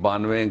92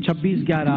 26/11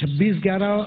26/11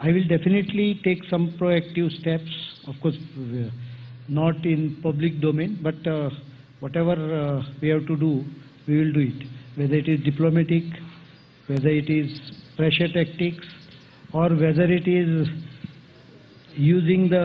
I will definitely take some proactive steps, of course not in public domain, but whatever we have to do, we will do it, whether it is diplomatic, whether it is pressure tactics, or whether it is using the,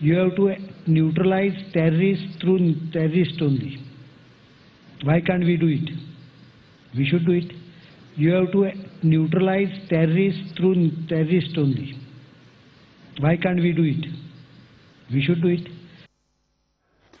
You have to neutralize terrorists through terrorists only. Why can't we do it? We should do it. You have to neutralize terrorists through terrorists only. Why can't we do it? We should do it.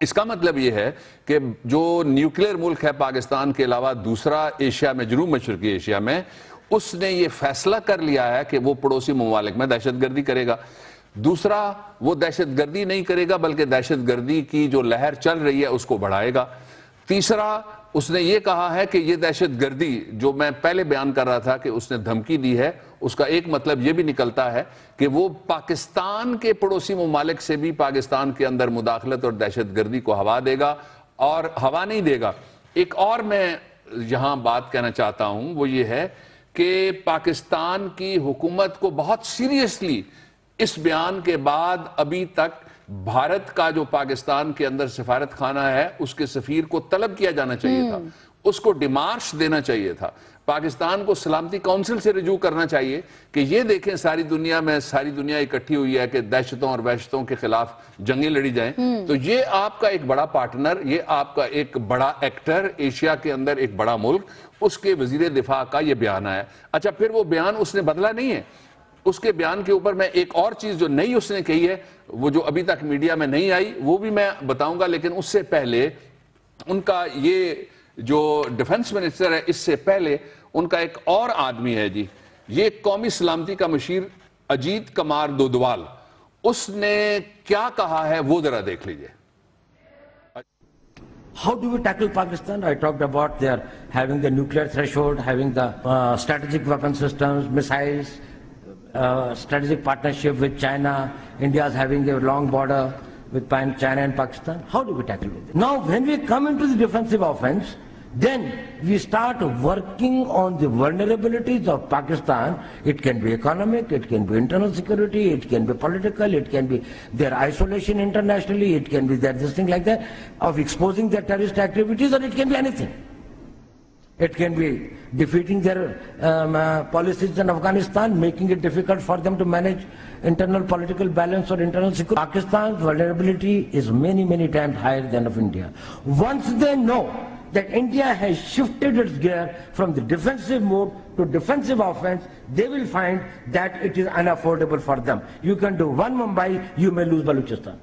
اس کا مطلب یہ ہے کہ جو nuclear ملک ہے پاکستان کے علاوہ دوسرا ایشیا میں، جنوب مشرقی ایشیا میں، اس نے یہ فیصلہ کر لیا ہے کہ وہ پڑوسی ممالک میں دہشت گردی کرے گا. دوسرا، وہ دہشت گردی نہیں کرے گا بلکہ دہشت گردی کی جو لہر چل رہی ہے اس کو بڑھائے گا. تیسرا، اس نے یہ کہا ہے کہ یہ دہشت گردی جو میں پہلے بیان کر رہا تھا کہ اس نے دھمکی دی ہے، اس کا ایک مطلب یہ بھی نکلتا ہے کہ وہ پاکستان کے پڑوسی ممالک سے بھی پاکستان کے اندر مداخلت اور دہشت گردی کو ہوا دے گا، اور ہوا نہیں دے گا. ایک اور میں یہاں بات کہنا چاہتا ہوں، وہ یہ ہے کہ پاکستان کی حکومت کو بہت سیریسلی اس بیان کے بعد ابھی تک بھارت کا جو پاکستان کے اندر سفارت خانہ ہے اس کے سفیر کو طلب کیا جانا چاہیے تھا، اس کو ڈیمارش دینا چاہیے تھا، پاکستان کو سلامتی کونسل سے رجوع کرنا چاہیے کہ یہ دیکھیں ساری دنیا اکٹھی ہوئی ہے کہ دہشتوں اور وحشتوں کے خلاف جنگیں لڑی جائیں. تو یہ آپ کا ایک بڑا پارٹنر، یہ آپ کا ایک بڑا ایکٹر، ایشیا کے اندر ایک بڑا ملک، اس کے وزیر دفاع کا یہ بیان آیا. اچھا، پھر وہ بیان اس نے بدلا نہیں ہے. اس کے بیان کے اوپر میں ایک اور چیز جو نئی اس نے کہی ہے، وہ جو ابھی تک میڈیا میں نہیں آئی، وہ بھی میں بتاؤں گا. لیکن اس سے پہلے ان کا یہ جو ڈیفنس منسٹر ہے، اس سے پہلے ان کا ایک اور آدمی ہے جی، یہ قومی سلامتی کا مشیر اجیت کمار دودوال، اس نے کیا کہا ہے وہ ذرا دیکھ لیجئے. How do we tackle Pakistan? I talked about their having the nuclear threshold, having the strategic weapon systems, missiles, strategic partnership with China. India is having a long border with China and Pakistan. How do we tackle it? Now, when we come into the defensive offense, then we start working on the vulnerabilities of Pakistan. It can be economic, it can be internal security, it can be political, it can be their isolation internationally, it can be this thing like that, of exposing their terrorist activities, or it can be anything. It can be defeating their policies in Afghanistan, making it difficult for them to manage internal political balance or internal security. Pakistan's vulnerability is many, many times higher than of India. Once they know that India has shifted its gear from the defensive mode to defensive offense, they will find that it is unaffordable for them. You can do one Mumbai, you may lose Balochistan.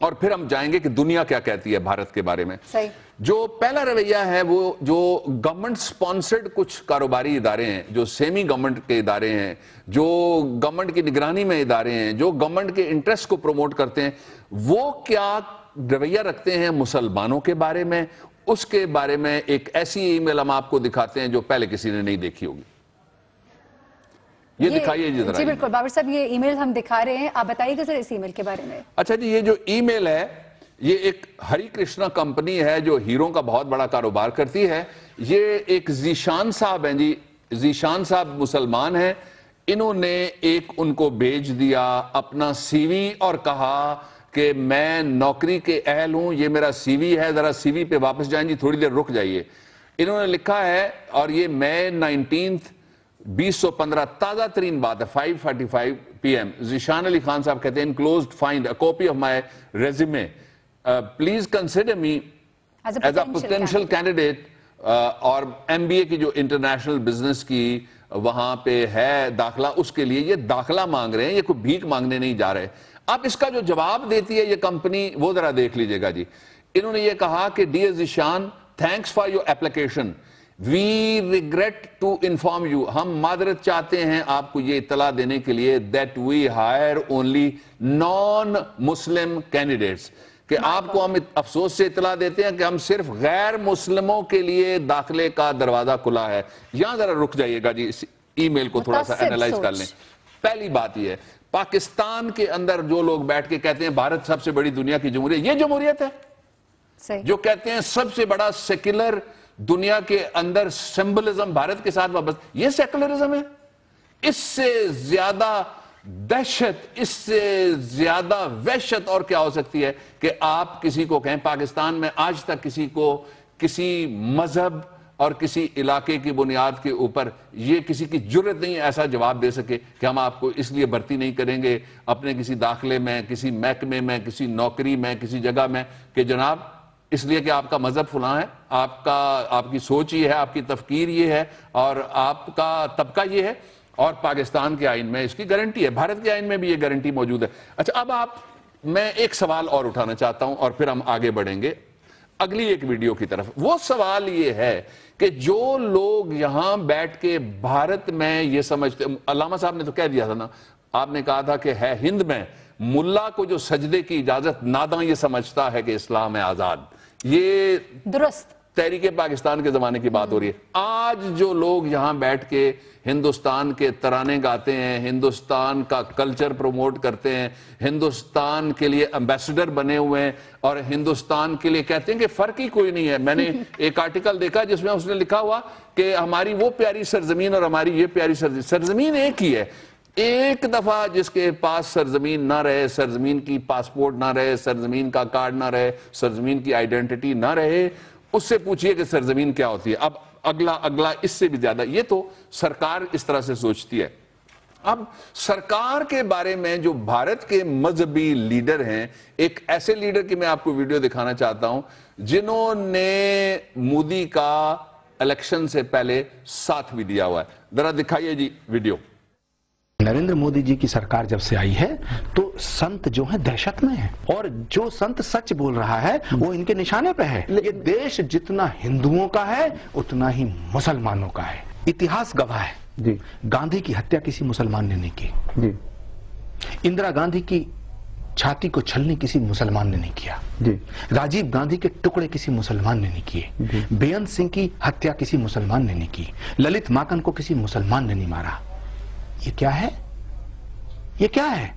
اور پھر ہم جائیں گے کہ دنیا کیا کہتی ہے بھارت کے بارے میں. صحیح. جو پہلا رویہ ہے وہ جو گورنمنٹ سپانسرڈ کچھ کاروباری ادارے ہیں, جو سیمی گورنمنٹ کے ادارے ہیں, جو گورنمنٹ کی نگرانی میں ادارے ہیں, جو گورنمنٹ کے انٹرسٹ کو پروموٹ کرتے ہیں, وہ کیا رویہ رکھتے ہیں مسلمانوں کے بارے میں, اس کے بارے میں ایک ایسی ای میل ہم آپ کو دکھاتے ہیں جو پہلے کسی نے نہیں دیکھی ہوگی. یہ دکھائیے جی ذرا. جی بالکل بابر صاحب, یہ ای میل ہم دکھا رہے ہیں, آپ بتائیے گا سر اس ای میل کے بارے میں. اچھا جی, یہ جو ای میل ہے یہ ایک ہری کرشنا کمپنی ہے جو ہیروں کا بہت بڑا کاروبار کرتی ہے. یہ ایک ذیشان صاحب ہیں جی, ذیشان صاحب مسلمان ہیں. انہوں نے ایک ان کو بھیج دیا اپنا سی وی اور کہا کہ میں نوکری کے اہل ہوں, یہ میرا سی وی ہے, ذرا سی وی پہ واپس جائیں جی, تھوڑی دیر رک جائیے. انہوں نے لکھا ہے, اور یہ مئی 19 2015 تازہ ترین بات ہے, 5:45 PM. ذیشان علی خان صاحب کہتے ہیں enclosed find a copy of my resume. Please consider me as a potential candidate. اور MBA کی جو انٹرنیشنل بزنس کی وہاں پہ ہے داخلہ, اس کے لیے یہ داخلہ مانگ رہے ہیں, یہ کوئی بھیک مانگنے نہیں جا رہے. اب اس کا جو جواب دیتی ہے یہ کمپنی, وہ ذرا دیکھ لیجئے گا جی. انہوں نے یہ کہا کہ dear Zeeshan, thanks for your application. We regret to inform you. ہم معذرت چاہتے ہیں آپ کو یہ اطلاع دینے کے لیے that we hire only non-Muslim candidates. کہ آپ کو ہم افسوس سے اطلاع دیتے ہیں کہ ہم صرف غیر مسلموں کے لیے داخلے کا دروازہ کھلا ہے. یہاں ذرا رک جائیے گا جی, اس ای میل کو تھوڑا سا اینالائز کر لیں. پہلی بات یہ ہے, پاکستان کے اندر جو لوگ بیٹھ کے کہتے ہیں بھارت سب سے بڑی دنیا کی جمہوریت, یہ جمہوریت ہے. جو کہتے ہیں سب سے بڑا سیکولر دنیا کے اندر سمبلزم بھارت کے ساتھ وابستہ, یہ سیکولرزم ہے. اس سے زیادہ دہشت, اس سے زیادہ وحشت اور کیا ہو سکتی ہے کہ آپ کسی کو کہیں. پاکستان میں آج تک کسی کو کسی مذہب اور کسی علاقے کی بنیاد کے اوپر یہ کسی کی جرت نہیں ایسا جواب دے سکے کہ ہم آپ کو اس لیے بھرتی نہیں کریں گے اپنے کسی داخلے میں, کسی محکمے میں, کسی نوکری میں, کسی جگہ میں, کہ جناب اس لیے کہ آپ کا مذہب فلاں ہے, آپ کی سوچ یہ ہے, آپ کی تفکیر یہ ہے, اور آپ کا طبقہ یہ ہے. اور پاکستان کے آئین میں اس کی گارنٹی ہے, بھارت کے آئین میں بھی یہ گارنٹی موجود ہے. اچھا, اب میں ایک سوال اور اٹھانا چاہتا ہوں اور پھر ہم آگے بڑھیں گے اگلی ایک ویڈیو کی طرف. وہ سوال یہ ہے کہ جو لوگ یہاں بیٹھ کے بھارت میں یہ سمجھتے, علامہ صاحب نے تو کہہ دیا تھا نا, آپ نے کہا تھا کہ ہے ہند میں ملا کو جو سجدے کی اجازت ناداں یہ سمجھتا ہے کہ اسلام ہے آزاد. یہ درست تحریک پاکستان کے زمانے کی بات ہو رہی ہے. آج جو لوگ یہاں بیٹھ کے ہندوستان کے ترانے گاتے ہیں, ہندوستان کا کلچر پروموٹ کرتے ہیں, ہندوستان کے لیے امبیسڈر بنے ہوئے ہیں اور ہندوستان کے لیے کہتے ہیں کہ فرق ہی کوئی نہیں ہے. میں نے ایک آرٹیکل دیکھا جس میں اس نے لکھا ہوا کہ ہماری وہ پیاری سرزمین اور ہماری یہ پیاری سرزمین ایک ہی ہے. ایک دفعہ جس کے پاس سرزمین نہ رہے, سرزمین کی پاسپورٹ نہ رہے, سرزمین کا کارڈ نہ رہے, سرزمین کی آئیڈینٹی نہ رہے, اس سے پوچھئے کہ سرزمین کیا ہوتی ہے. اب اگلا اس سے بھی زیادہ, یہ تو سرکار اس طرح سے سوچتی ہے. اب سرکار کے بارے میں جو بھارت کے مذہبی لیڈر ہیں, ایک ایسے لیڈر کی میں آپ کو ویڈیو دکھانا چاہتا ہوں جنہوں نے مودی کا الیکشن سے پہلے ساتھ بھی دیا ہوا ہے. ذرا دکھائیے جی ویڈیو. نریندر مودی جی کی سرکار جب سے آئی ہے تو سنت جو ہیں دہشت میں ہیں, اور جو سنت سچ بول رہا ہے وہ ان کے نشانے پہ ہے. یہ دیش جتنا ہندوؤں کا ہے اتنا ہی مسلمانوں کا ہے. اتہاس گواہ ہے جی, گاندھی کی ہتیا کسی مسلمان نے نہیں کی جی, اندرا گاندھی کی چھاتی کو چھلنی کسی مسلمان نے نہیں کیا جی, راجیو گاندھی کے ٹکڑے کسی مسلمان نے نہیں کیے, بیان سنگھ کی ہتیا کسی مسلمان نے نہیں کی, للت ماکن کو کسی مسلمان نے نہیں مارا. یہ کیا ہے, یہ کیا ہے؟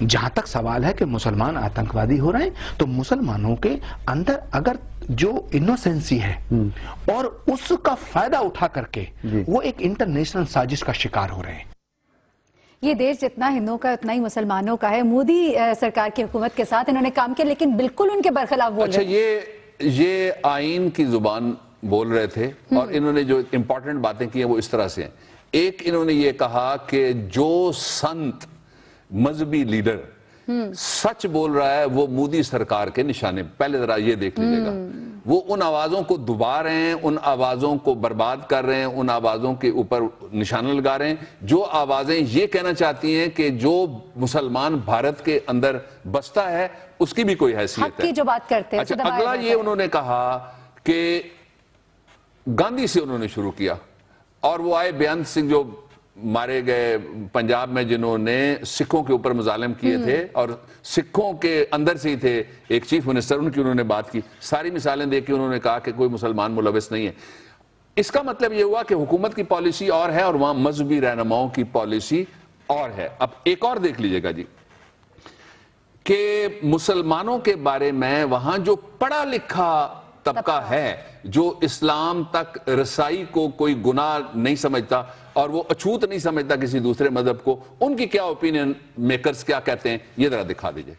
جہاں تک سوال ہے کہ مسلمان آتنکوادی ہو رہے ہیں تو مسلمانوں کے اندر اگر جو انوسنسی ہے اور اس کا فائدہ اٹھا کر کے وہ ایک انٹرنیشنل سازش کا شکار ہو رہے ہیں. یہ دیش جتنا ہندوؤں کا اتنا ہی مسلمانوں کا ہے. مودی سرکار کی حکومت کے ساتھ انہوں نے کام کیا لیکن بالکل ان کے برخلاف بول رہے ہیں. اچھا, یہ آئین کی زبان بول رہے تھے اور انہوں نے جو امپورٹنٹ باتیں کی ہیں وہ اس طرح سے ہیں. ایک انہوں نے یہ کہا کہ جو سنت مذہبی لیڈر سچ بول رہا ہے وہ مودی سرکار کے نشانے. پہلے ذرا یہ دیکھ لیجئے گا. وہ ان آوازوں کو دبا رہے ہیں, ان آوازوں کو برباد کر رہے ہیں, ان آوازوں کے اوپر نشانہ لگا رہے ہیں, جو آوازیں یہ کہنا چاہتی ہیں کہ جو مسلمان بھارت کے اندر بستا ہے اس کی بھی کوئی حیثیت حق کی جو بات کرتے ہیں. اچھا, اگلا یہ انہوں نے کہا کہ گاندھی سے انہوں نے شروع کیا, اور وہ آئے بیانت سنگھ جو مارے گئے پنجاب میں, جنہوں نے سکھوں کے اوپر مظالم کیے تھے اور سکھوں کے اندر سے ہی تھے ایک چیف منسٹر, ان کی انہوں نے بات کی, ساری مثالیں دے کے انہوں نے کہا کہ کوئی مسلمان ملوث نہیں ہے. اس کا مطلب یہ ہوا کہ حکومت کی پالیسی اور ہے اور وہاں مذہبی رہنماؤں کی پالیسی اور ہے. اب ایک اور دیکھ لیجئے گا جی کہ مسلمانوں کے بارے میں وہاں جو پڑھا لکھا طبقہ ہے, جو اسلام تک رسائی کو کوئی گناہ نہیں سمجھتا اور وہ اچھوت نہیں سمجھتا کسی دوسرے مذہب کو, ان کی کیا اوپینین میکرز کیا کہتے ہیں, یہ ذرا دکھا دیجئے.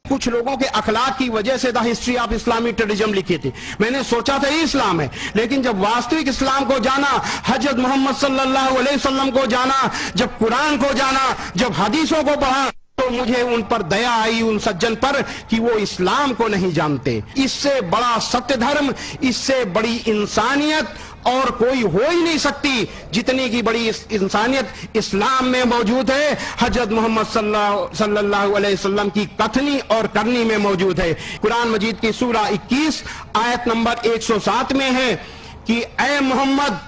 کچھ لوگوں کے اخلاق کی وجہ سے دا ہسٹری آف اسلامک ٹریڈیزم لکھی تھی. میں نے سوچا تھا یہ اسلام ہے, لیکن جب واستوک اسلام کو جانا, حضرت محمد صلی اللہ علیہ وسلم کو جانا, جب قرآن کو جانا, جب حدیثوں کو پڑھا, تو مجھے ان پر دیا آئی, ان سجن پر, کہ وہ اسلام کو نہیں جانتے. اس سے بڑا ستیہ دھرم, اس سے بڑی انسانیت اور کوئی ہو ہی نہیں سکتی جتنی کی بڑی انسانیت اسلام میں موجود ہے, حضرت محمد صلی اللہ علیہ وسلم کی کتھنی اور کرنی میں موجود ہے. قرآن مجید کی سورہ 21 آیت نمبر 107 میں ہے کہ اے محمد,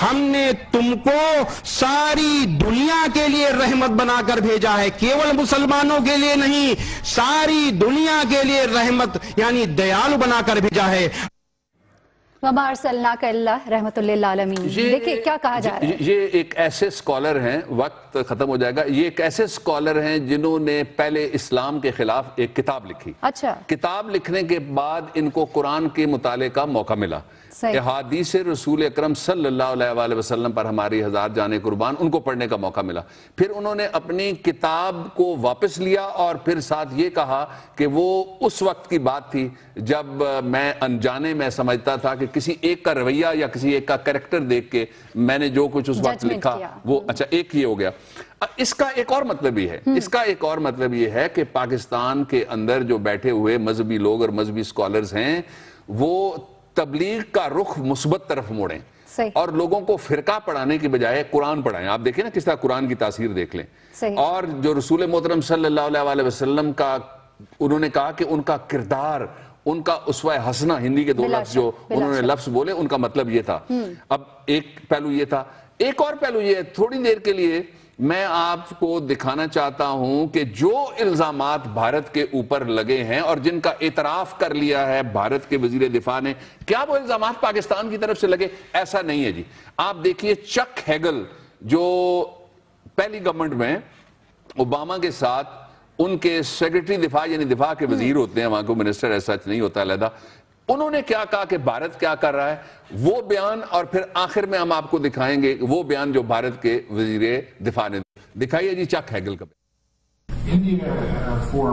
ہم نے تم کو ساری دنیا کے لیے رحمت بنا کر بھیجا ہے, کیول مسلمانوں کے لیے نہیں, ساری دنیا کے لیے رحمت یعنی دیالو بنا کر بھیجا ہے. وَمَا أَرْسَلْنَاكَ إِلَّا رَحْمَةً لِلْعَالَمِينَ. دیکھیں کیا کہا جا رہا ہے. یہ ایک ایسے سکولر ہیں, وقت ختم ہو جائے گا, یہ ایک ایسے سکولر ہیں جنہوں نے پہلے اسلام کے خلاف ایک کتاب لکھی. اچھا, کتاب لکھنے کے بعد ان کو قرآن کے مطالعے کا موقع ملا, احادیث رسول اکرم صلی اللہ علیہ وسلم پر ہماری ہزار جانیں قربان, ان کو پڑھنے کا موقع ملا. پھر انہوں نے اپنی کتاب کو واپس لیا اور پھر ساتھ یہ کہا کہ وہ اس وقت کی بات تھی جب میں انجانے میں سمجھتا تھا کہ کسی ایک کا رویہ یا کسی ایک کا کریکٹر دیکھ کے میں نے جو کچھ اس وقت لکھا وہ اچھا ایک یہ ہو گیا. اس کا ایک اور مطلب یہ ہے, اس کا ایک اور مطلب یہ ہے کہ پاکستان کے اندر جو بیٹھے ہوئے مذہبی لوگ اور مذہبی سکولرز ہیں وہ تبلیغ کا رخ مثبت طرف موڑیں اور لوگوں کو فرقہ پڑھانے کی بجائے قرآن پڑھائیں. آپ دیکھیں نا کس طرح قرآن کی تاثیر دیکھ لیں. اور جو رسول محترم صلی اللہ علیہ وسلم کا انہوں نے کہا کہ ان کا کردار, ان کا اسوہ حسنہ, ہندی کے دو لفظ جو انہوں نے لفظ بولے ان کا مطلب یہ تھا. اب ایک پہلو یہ تھا, ایک اور پہلو یہ ہے, تھوڑی دیر کے لیے میں آپ کو دکھانا چاہتا ہوں کہ جو الزامات بھارت کے اوپر لگے ہیں اور جن کا اعتراف کر لیا ہے بھارت کے وزیر دفاع نے, کیا وہ الزامات پاکستان کی طرف سے لگے؟ ایسا نہیں ہے جی. آپ دیکھیے چک ہیگل جو پہلی گورنمنٹ میں اوباما کے ساتھ ان کے سیکرٹری دفاع یعنی دفاع کے وزیر ہوتے ہیں, وہاں کو منسٹر ایسا نہیں ہوتا علیحدہ, انہوں نے کیا کہا کہ بھارت کیا کر رہا ہے, وہ بیان, اور پھر آخر میں ہم آپ کو دکھائیں گے وہ بیان جو بھارت کے وزیر دفاع نے دکھائیے جی چک ہیگل کا. India for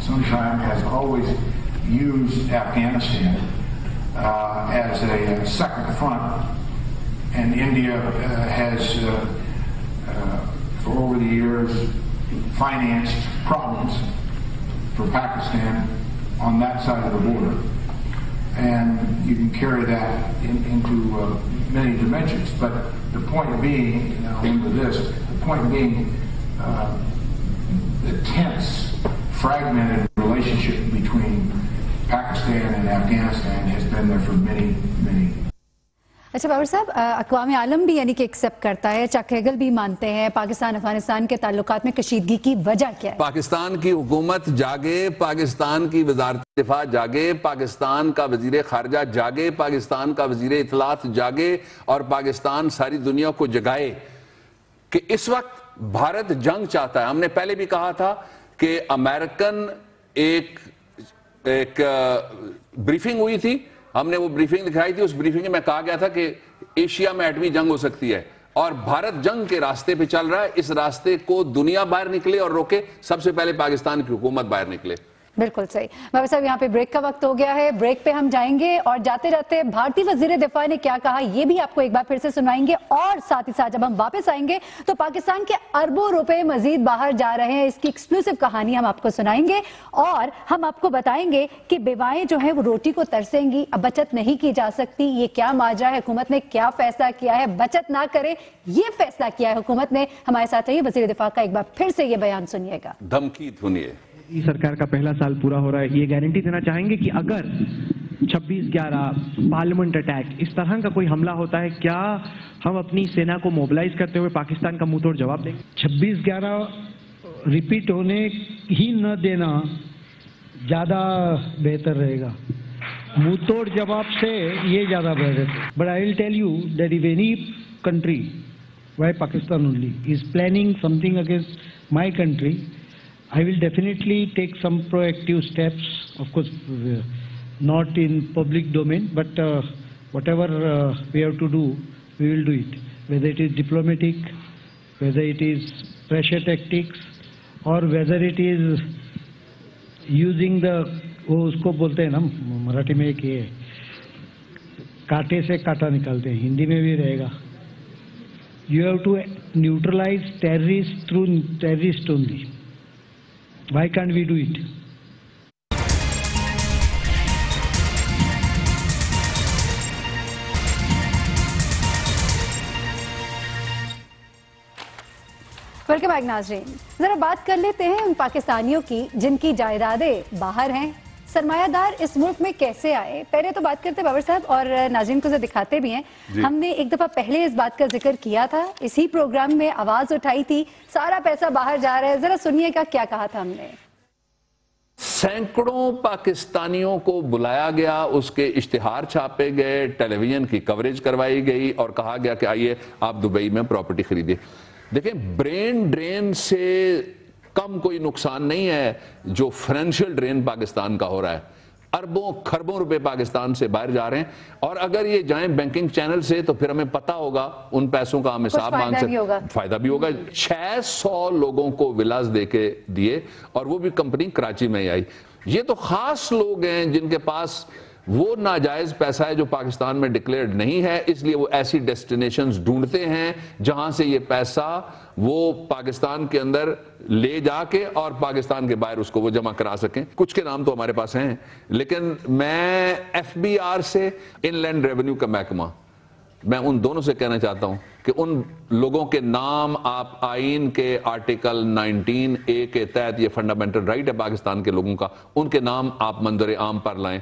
some time has always used Afghanistan as a second front, and India has for over the years financed problems for Pakistan on that side of the border, and you can carry that into many dimensions. But the point being, now into this, the point being, the tense, fragmented relationship between Pakistan and Afghanistan has been there for many, many. اچھا بابر صاحب, اقوام عالم بھی یعنی کہ accept کرتا ہے, چک Hegel بھی مانتے ہیں پاکستان افغانستان کے تعلقات میں کشیدگی کی وجہ کیا ہے؟ پاکستان کی حکومت جاگے, پاکستان کی وزارت دفاع جاگے, پاکستان کا وزیر خارجہ جاگے, پاکستان کا وزیر اطلاعات جاگے اور پاکستان ساری دنیا کو جگائے کہ اس وقت بھارت جنگ چاہتا ہے. ہم نے پہلے بھی کہا تھا کہ امریکن ایک بریفنگ ہوئی تھی, ہم نے وہ بریفنگ دکھائی تھی, اس بریفنگ میں کہا گیا تھا کہ ایشیا میں ایٹمی جنگ ہو سکتی ہے اور بھارت جنگ کے راستے پہ چل رہا ہے. اس راستے کو دنیا باہر نکلے اور روکے, سب سے پہلے پاکستان کی حکومت باہر نکلے. بالکل صحیح. بابر صاحب یہاں پہ بریک کا وقت ہو گیا ہے, بریک پہ ہم جائیں گے اور جاتے جاتے بھارتی وزیر دفاع نے کیا کہا یہ بھی آپ کو ایک بار پھر سے سنائیں گے, اور ساتھ ہی ساتھ جب ہم واپس آئیں گے تو پاکستان کے اربوں روپے مزید باہر جا رہے ہیں, اس کی ایکسکلوسیو کہانی ہم آپ کو سنائیں گے, اور ہم آپ کو بتائیں گے کہ بیوائیں جو ہیں وہ روٹی کو ترسیں گی, اب بچت نہیں کی جا سکتی, یہ کیا ماجرا ہے, حکومت نے کیا فیصلہ کیا ہے, بچت نہ کرے یہ فیصلہ کیا ہے حکومت نے. ہمارے ساتھ رہیے, وزیر دفاع کا ایک بار پھر سے یہ بیان سنیے گا. دھمکی سنیے. یہ سرکار کا پہلا سال پورا ہو رہا ہے, یہ گارنٹی دینا چاہیں گے کہ اگر 26/11 پارلیمنٹ اٹیک اس طرح کا کوئی حملہ ہوتا ہے, کیا ہم اپنی سینا کو موبلائز کرتے ہوئے پاکستان کا منہ توڑ جواب دیں گے؟ 26/11 ریپیٹ ہونے ہی نہ دینا زیادہ بہتر رہے گا. منہ توڑ جواب سے یہ زیادہ بہتر ہے. But I will tell you that if any country, why Pakistan only, is planning something against my country, I will definitely take some proactive steps, of course not in public domain, but whatever we have to do, we will do it. Whether it is diplomatic, whether it is pressure tactics, or whether it is using the, وہ اس کو بولتے ہیں نا مراٹھی میں کہ کاٹے سے کاٹا نکالتے ہیں, ہندی میں بھی رہے گا. You have to neutralize terrorists through terrorists only. Why can't we do it? Welcome back ناظرین, ذرا بات کر لیتے ہیں ان پاکستانیوں کی جن کی جائیدادیں باہر ہیں. سرمایہ دار اس ملک میں کیسے آئے, پہلے تو بات کرتے بابر صاحب, اور ناظرین کو دکھاتے بھی ہیں. ہم نے ایک دفعہ پہلے اس بات کا ذکر کیا تھا, اسی پروگرام میں آواز اٹھائی تھی, سارا پیسہ باہر جا رہا ہے. ذرا سنیے گا کیا کہا تھا ہم نے. سینکڑوں پاکستانیوں کو بلایا گیا, اس کے اشتہار چھاپے گئے, ٹیلی ویژن کی کوریج کروائی گئی اور کہا گیا کہ آئیے آپ دبئی میں پراپرٹی خریدیے. دیکھیں, برین ڈرین سے کم کوئی نقصان نہیں ہے جو فائنینشیل ڈرین پاکستان کا ہو رہا ہے. اربوں کھربوں روپے پاکستان سے باہر جا رہے ہیں, اور اگر یہ جائیں بینکنگ چینل سے تو پھر ہمیں پتا ہوگا ان پیسوں کا ہم حساب مانگ سکتے, فائدہ بھی ہوگا. 600 لوگوں کو ولاز دے کے دیے, اور وہ بھی کمپنی کراچی میں ہی آئی. یہ تو خاص لوگ ہیں جن کے پاس وہ ناجائز پیسہ ہے جو پاکستان میں ڈکلیئرڈ نہیں ہے, اس لیے وہ ایسی ڈیسٹینیشنز ڈھونڈتے ہیں جہاں سے یہ پیسہ وہ پاکستان کے اندر لے جا کے اور پاکستان کے باہر اس کو وہ جمع کرا سکیں. کچھ کے نام تو ہمارے پاس ہیں, لیکن میں ایف بی آر سے ان لینڈ ریونیو کا محکمہ, میں ان دونوں سے کہنا چاہتا ہوں کہ ان لوگوں کے نام آپ آئین کے آرٹیکل 19A کے تحت, یہ فنڈامنٹل رائٹ ہے پاکستان کے لوگوں کا, ان کے نام آپ منظر عام پر لائیں.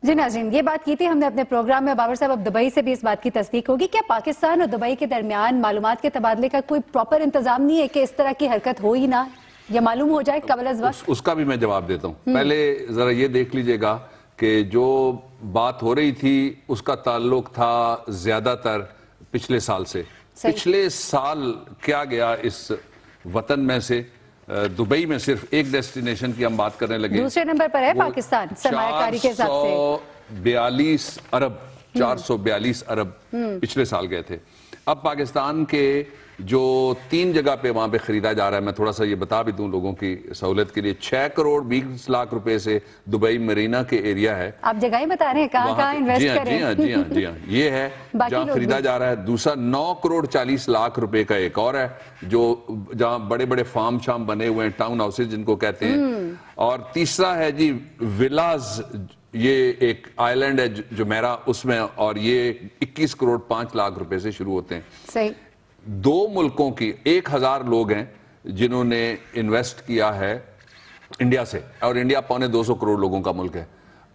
جی ناظرین, یہ بات کی تھی ہم نے اپنے پروگرام میں. بابر صاحب, اب دبئی سے بھی اس بات کی تصدیق ہوگی, کیا پاکستان اور دبئی کے درمیان معلومات کے تبادلے کا کوئی پراپر انتظام نہیں ہے کہ اس طرح کی حرکت ہو ہی نہ, یا معلوم ہو جائے قبل از وقت؟ اس کا بھی میں جواب دیتا ہوں. پہلے ذرا یہ دیکھ لیجئے گا کہ جو بات ہو رہی تھی اس کا تعلق تھا زیادہ تر پچھلے سال سے. پچھلے سال کیا گیا اس وطن میں سے, دبئی میں صرف ایک ڈیسٹینیشن کی ہم بات کرنے لگے, دوسرے نمبر پر ہے پاکستان سرمایہ کاری کے حساب سے. 442 ارب پچھلے سال گئے تھے. اب پاکستان کے جو 3 جگہ پہ وہاں پہ خریدا جا رہا ہے, میں تھوڑا سا یہ بتا بھی دوں لوگوں کی سہولت کے لیے, 6 کروڑ 20 لاکھ روپے سے دبئی مرینا کے ایریا ہے. آپ جگہ ہی بتا رہے ہیں کہاں کہاں انویسٹ کریں. جی ہاں, یہ ہے جہاں خریدا جا رہا ہے. دوسرا 9 کروڑ 40 لاکھ روپے کا ایک اور ہے جو جہاں بڑے بڑے فارم شام بنے ہوئے ہیں, ٹاؤن ہاؤسز جن کو کہتے ہیں. اور تیسرا ہے جی ولاز, یہ ایک آئی لینڈ ہے جمیرہ, اس میں, اور یہ 21 کروڑ 5 لاکھ روپے سے شروع ہوتے ہیں. صحیح. 2 ملکوں کی 1000 لوگ ہیں جنہوں نے انویسٹ کیا ہے انڈیا سے, اور انڈیا 250 کروڑ لوگوں کا ملک ہے,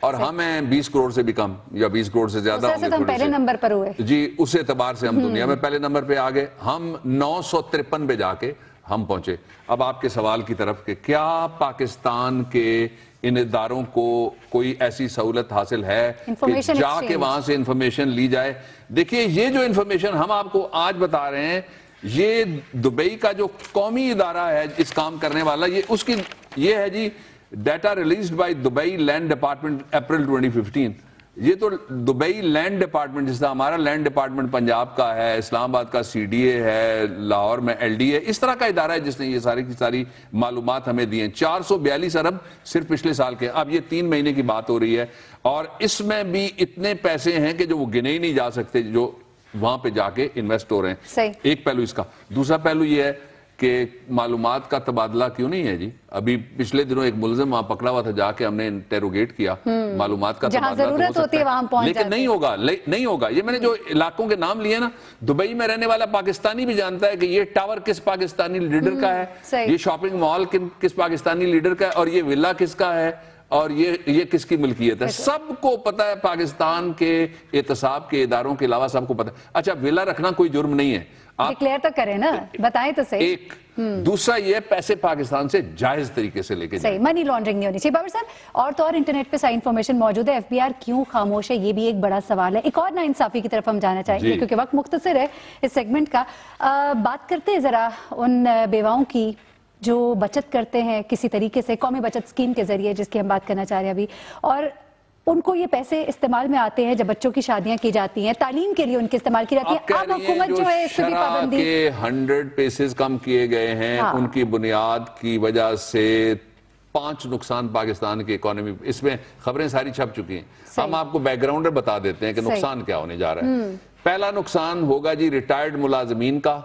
اور ہم ہیں 20 کروڑ سے بھی کم یا 20 کروڑ سے زیادہ ہوں گے. پہلے نمبر پر ہوئے جی, اس اعتبار سے ہم دنیا میں پہلے نمبر پہ آگے, ہم 953 پہ جا کے ہم پہنچے. اب آپ کے سوال کی طرف کہ کیا پاکستان کے ان اداروں کو کوئی ایسی سہولت حاصل ہے کہ جا کے وہاں سے انفارمیشن لی جائے. دیکھیے, یہ جو انفارمیشن ہم آپ کو آج بتا رہے ہیں, یہ دبئی کا جو قومی ادارہ ہے اس کام کرنے والا, یہ ہے جی data released by Dubai land department April 2015. یہ تو دبئی لینڈ ڈپارٹمنٹ، جس طرح ہمارا لینڈ ڈپارٹمنٹ پنجاب کا ہے، اسلام آباد کا سی ڈی اے ہے، لاہور میں ایل ڈی اے، اس طرح کا ادارہ ہے جس نے یہ ساری کی ساری معلومات ہمیں دی ہیں۔ 442 ارب صرف پچھلے سال کے، اب یہ 3 مہینے کی بات ہو رہی ہے، اور اس میں بھی اتنے پیسے ہیں کہ جو وہ گنے ہی نہیں جا سکتے جو وہاں پہ جا کے انویسٹ ہو رہے ہیں۔ صحیح۔ ایک پہلو اس کا، دوسرا پہلو یہ ہے کہ معلومات کا تبادلہ کیوں نہیں ہے جی؟ ابھی پچھلے دنوں ایک ملزم وہاں پکڑا ہوا تھا، جا کے ہم نے انٹیروگیٹ کیا، معلومات کا جہاں تبادلہ ضرورت ہوتی ہے وہاں پہنچ لیکن نہیں ہوگا۔ یہ میں نے جو علاقوں کے نام لیے نا، دبئی میں رہنے والا پاکستانی بھی جانتا ہے کہ یہ ٹاور کس پاکستانی لیڈر کا ہے، یہ شاپنگ مال کس پاکستانی لیڈر کا ہے، اور یہ ولا کس کا ہے، اور یہ کس کی ملکیت ہے، سب کو پتا ہے۔ پاکستان کے احتساب کے اداروں کے علاوہ سب کو پتا ہے۔ اچھا، ولا رکھنا کوئی جرم نہیں ہے، ڈکلیئر تو کریں نا، بتائیں تو صحیح۔ ایک دوسرا یہ پیسے پاکستان سے جائز طریقے سے لے کے صحیح، منی لانڈرنگ نہیں ہونی چاہیے۔ بابر صاحب، اور تو اور انٹرنیٹ پہ ساری انفارمیشن موجود ہے، ایف بی آر کیوں خاموش ہے، یہ بھی ایک بڑا سوال ہے۔ ایک اور ناانصافی کی طرف ہم جانا چاہیں گے کیونکہ وقت مختصر ہے اس سیگمنٹ کا۔ بات کرتے ہیں ذرا ان بیواؤں کی جو بچت کرتے ہیں کسی طریقے سے، قومی بچت اسکیم کے ذریعے، جس کی ہم بات کرنا چاہ رہے ہیں ابھی، اور ان کو یہ پیسے استعمال میں آتے ہیں جب بچوں کی شادیاں کی جاتی ہیں، تعلیم کے لیے ان کی استعمال کی جاتی ہے۔ اب حکومت جو ہے اس پہ بھی پابندی، کے 100 پیسز کم کیے گئے ہیں، ان کی بنیاد کی وجہ سے 5 نقصان پاکستان کی اکانومی، اس میں خبریں ساری چھپ چکی ہیں۔ ہم آپ کو بیک گراؤنڈ بتا دیتے ہیں کہ نقصان کیا ہونے جا رہا ہے۔ پہلا نقصان ہوگا جی ریٹائرڈ ملازمین کا،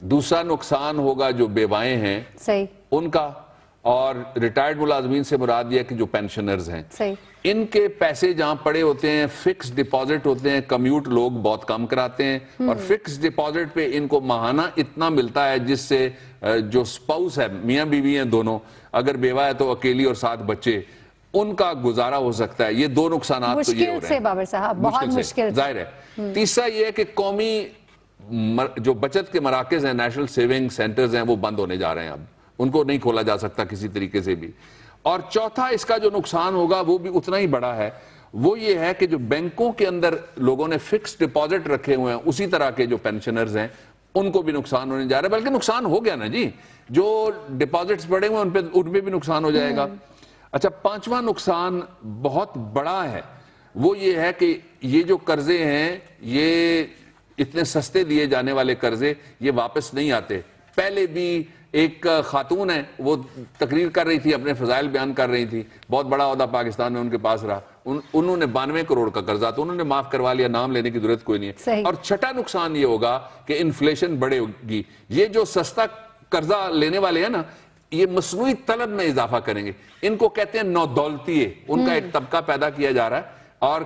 دوسرا نقصان ہوگا جو بیوائیں ہیں ان کا، اور ریٹائرڈ ملازمین سے مراد یہ کہ جو پینشنرز ہیں ان کے پیسے جہاں پڑے ہوتے ہیں، فکس ڈپازٹ ہوتے ہیں، کمیوٹ لوگ بہت کم کراتے ہیں، اور فکس ڈپازٹ پہ ان کو ماہانہ اتنا ملتا ہے جس سے جو سپاؤس ہے، میاں بیوی ہیں دونوں، اگر بیوہ ہے تو اکیلی اور 7 بچے، ان کا گزارا ہو سکتا ہے۔ یہ 2 نقصانات تو یہ ہو رہے ہیں، مشکل سے بابر صاحب، بہت مشکل، ظاہر ہے۔ تیسرا یہ ہے کہ قومی جو بچت کے مراکز ہیں، نیشنل سیونگ سینٹرز ہیں، وہ بند ہونے جا رہے ہیں، اب ان کو نہیں کھولا جا سکتا کسی طریقے سے بھی۔ اور چوتھا اس کا جو نقصان ہوگا وہ بھی اتنا ہی بڑا ہے، وہ یہ ہے کہ جو بینکوں کے اندر لوگوں نے فکس ڈپازٹ رکھے ہوئے ہیں، اسی طرح کے جو پینشنرز ہیں ان کو بھی نقصان ہونے جا رہا ہے، بلکہ نقصان ہو گیا نا جی، جو ڈپازٹس پڑے ہوئے ہیں ان پہ بھی نقصان ہو جائے گا۔ اچھا، 5واں نقصان بہت بڑا ہے، وہ یہ ہے کہ یہ جو قرضے ہیں، یہ اتنے سستے دیے جانے والے قرضے یہ واپس نہیں آتے۔ پہلے بھی ایک خاتون ہے، وہ تقریر کر رہی تھی، اپنے فضائل بیان کر رہی تھی، بہت بڑا عہدہ پاکستان میں ان کے پاس رہا، انہوں نے 92 کروڑ کا قرضہ تو انہوں نے معاف کروا لیا، نام لینے کی ضرورت کوئی نہیں ہے۔ اور چھٹا نقصان یہ ہوگا کہ انفلیشن بڑھے گی، یہ جو سستا قرضہ لینے والے ہیں نا، یہ مصنوعی طلب میں اضافہ کریں گے، ان کو کہتے ہیں نودولتیے، ان کا ایک طبقہ پیدا کیا جا رہا ہے، اور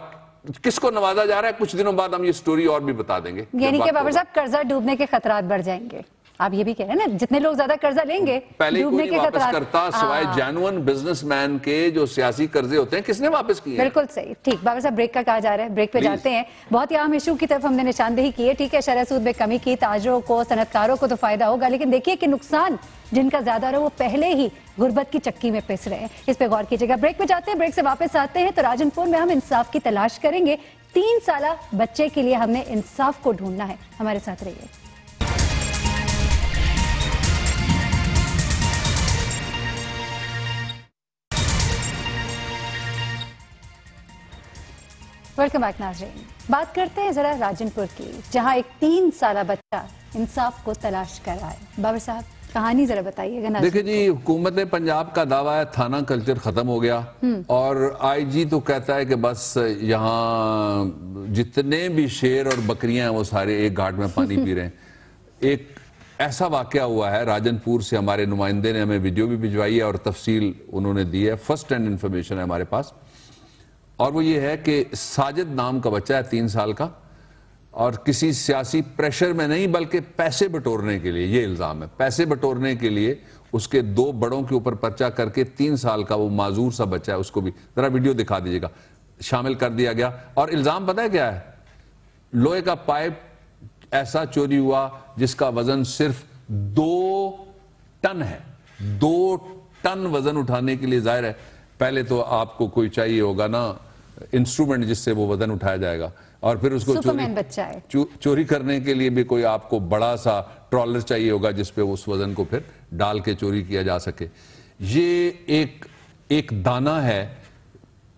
کس کو نوازا جا رہا ہے کچھ دنوں بعد ہم یہ سٹوری اور بھی بتا دیں گے۔ یعنی کہ بابر صاحب قرضہ ڈوبنے کے خطرات بڑھ جائیں گے، آپ یہ بھی کہہ رہے ہیں نا، جتنے لوگ زیادہ قرضہ لیں گے پہلے ڈوبنے کے واپس کرتا، سوائے جینوئن بزنس مین کے جو سیاسی قرضے ہوتے ہیں، کس نے واپس کیے؟ بالکل صحیح، ٹھیک۔ بابر صاحب، بریک کا کہا جا رہا ہے، بریک پہ جاتے ہیں۔ بہت ہی اہم ایشو کی طرف ہم نے نشاندہی کی ہے، ٹھیک ہے، شرح سود میں کمی کی، تاجروں کو، صنعت کاروں کو تو فائدہ ہوگا، لیکن دیکھیے کہ نقصان جن کا زیادہ رہا وہ پہلے ہی غربت کی چکی میں پس رہے ہیں، اس پہ غور کیجیے گا۔ بریک پہ جاتے ہیں، بریک سے واپس آتے ہیں تو راجن پور میں ہم انصاف کی تلاش کریں گے۔ 3 سالہ بچے کے لیے ہم نے انصاف کو ڈھونڈنا ہے، ہمارے ساتھ رہیے۔ ویلکم بیک ناظرین، بات کرتے ہیں ذرا راجن پور کی، جہاں ایک 3 سالہ بچہ انصاف کو تلاش کر رہا ہے۔ بابر صاحب، کہانی ذرا بتائیے گا۔ دیکھیں جی، حکومت پنجاب کا دعویٰ ہے تھانہ کلچر ختم ہو گیا، اور آئی جی تو کہتا ہے کہ بس یہاں جتنے بھی شیر اور بکریاں ہیں وہ سارے ایک گھاٹ میں پانی پی رہے ہیں۔ ایک ایسا واقعہ ہوا ہے راجن پور سے، ہمارے نمائندے نے ہمیں ویڈیو بھی بھجوائی ہے اور تفصیل انہوں نے دی ہے، فرسٹ ہینڈ انفارمیشن ہے ہمارے پاس، اور وہ یہ ہے کہ ساجد نام کا بچہ ہے 3 سال کا، اور کسی سیاسی پریشر میں نہیں بلکہ پیسے بٹورنے کے لیے، یہ الزام ہے، پیسے بٹورنے کے لیے اس کے 2 بڑوں کے اوپر پرچہ کر کے 3 سال کا وہ معذور سا بچہ ہے، اس کو بھی ذرا ویڈیو دکھا دیجیے گا، شامل کر دیا گیا۔ اور الزام پتہ ہے کیا ہے؟ لوہے کا پائپ ایسا چوری ہوا جس کا وزن صرف 2 ٹن ہے۔ 2 ٹن وزن اٹھانے کے لیے ظاہر ہے پہلے تو آپ کو کوئی چاہیے ہوگا نا انسٹرومنٹ جس سے وہ وزن اٹھایا جائے گا، اور پھر اس کو چوری کرنے کے لیے بھی کوئی آپ کو بڑا سا ٹرالر چاہیے ہوگا جس پہ اس وزن کو پھر ڈال کے چوری کیا جا سکے۔ یہ ایک دانہ ہے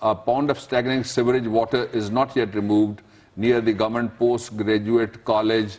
a pound of stagnant sewerage water is not yet removed near the government postgraduate college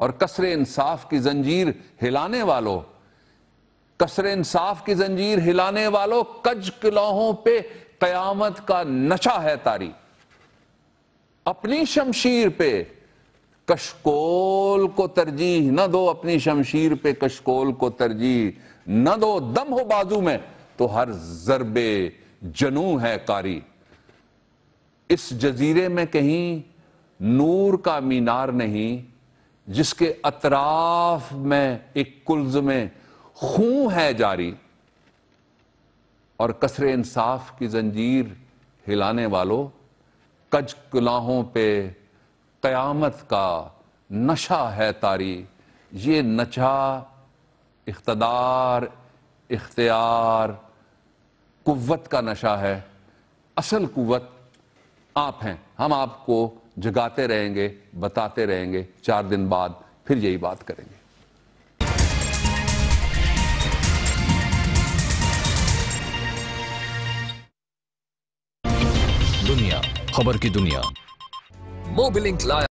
اور کسر انصاف کی زنجیر ہلانے والوں، کسر انصاف کی زنجیر ہلانے والوں، کج کلوہوں پہ قیامت کا نشہ ہے طاری. اپنی شمشیر پہ کشکول کو ترجیح نہ دو، اپنی شمشیر پہ کشکول کو ترجیح نہ دو. دم ہو بازو میں تو ہر ضرب جنوں ہے قاری. اس جزیرے میں کہیں نور کا مینار نہیں جس کے اطراف میں ایک کلز میں خون ہے جاری. اور کسر انصاف کی زنجیر ہلانے والوں، کج کلاہوں پہ قیامت کا نشہ ہے طاری. یہ نشہ اقتدار، اختیار، قوت کا نشہ ہے. اصل قوت آپ ہیں. ہم آپ کو جگاتے رہیں گے، بتاتے رہیں گے. 4 دن بعد پھر یہی بات کریں گے. دنیا خبر کی دنیا موبی لنک لائیو